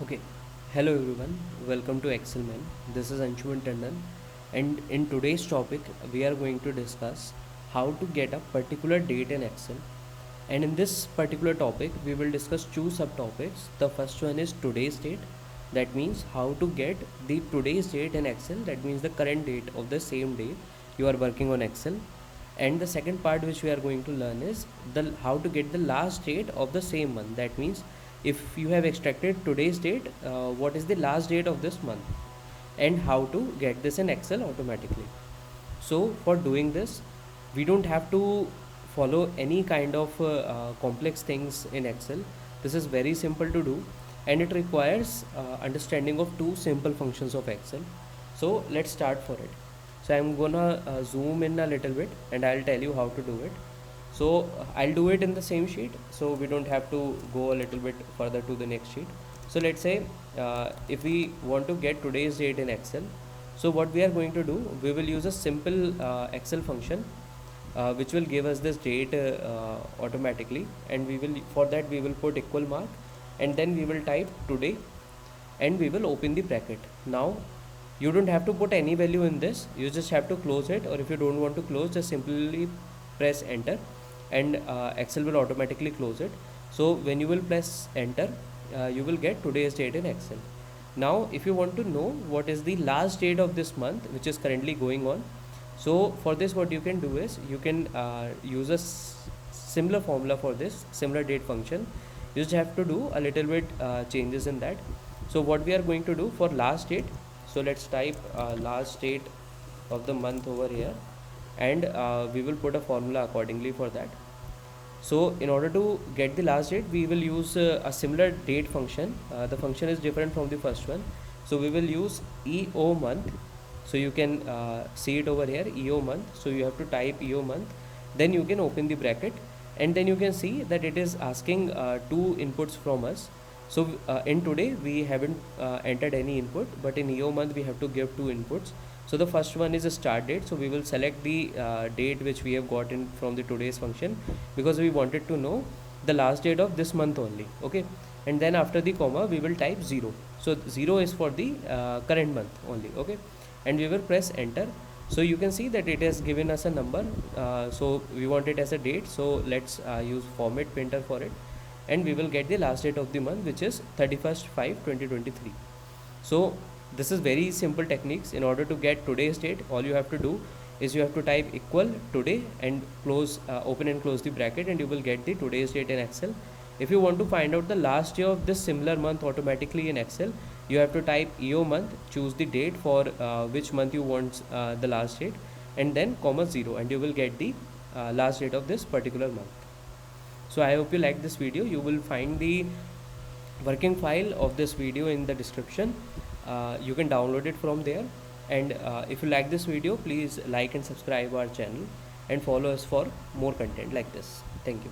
Okay, hello everyone, welcome to Excel Man. This is Anshuman Tandon, and in today's topic, we are going to discuss how to get a particular date in Excel. And in this particular topic, we will discuss two subtopics. The first one is today's date, that means how to get the today's date in Excel, that means the current date of the same day you are working on Excel. And the second part which we are going to learn is the how to get the last date of the same month. That means if you have extracted today's date, what is the last date of this month, and how to get this in Excel automatically. So for doing this, we don't have to follow any kind of complex things in Excel. This is very simple to do, and it requires understanding of two simple functions of Excel. So let's start for it. So I'm gonna zoom in a little bit and I'll tell you how to do it. So I'll do it in the same sheet, so we don't have to go a little bit further to the next sheet. So let's say if we want to get today's date in Excel, so what we are going to do, we will use a simple Excel function which will give us this date automatically, and we will, for that we will put equal mark, and then we will type today, and we will open the bracket. Now you don't have to put any value in this, you just have to close it, or if you don't want to close, just simply press enter, and Excel will automatically close it. So when you will press enter, you will get today's date in Excel. Now if you want to know what is the last date of this month which is currently going on, so for this what you can do is you can use a similar formula for this similar date function. You just have to do a little bit changes in that. So what we are going to do for last date, so let's type last date of the month over here, and we will put a formula accordingly for that. So in order to get the last date, we will use a similar date function. The function is different from the first one, so we will use EO month. So you can see it over here, EO month. So you have to type EO month, then you can open the bracket, and then you can see that it is asking two inputs from us. So in today we haven't entered any input, but in EO month we have to give two inputs. So the first one is a start date, so we will select the date which we have gotten from the today's function, because we wanted to know the last date of this month only. Okay, and then after the comma we will type 0. So 0 is for the current month only. Okay, and we will press enter. So you can see that it has given us a number, so we want it as a date, so let's use format painter for it, and we will get the last date of the month, which is 31st 5 2023. So this is very simple techniques. In order to get today's date, all you have to do is you have to type equal today and close open and close the bracket, and you will get the today's date in Excel. If you want to find out the last year of this similar month automatically in Excel, you have to type EO month, choose the date for which month you want the last date, and then comma 0, and you will get the last date of this particular month. So I hope you like this video. You will find the working file of this video in the description. You can download it from there, and if you like this video, please like and subscribe our channel and follow us for more content like this. Thank you.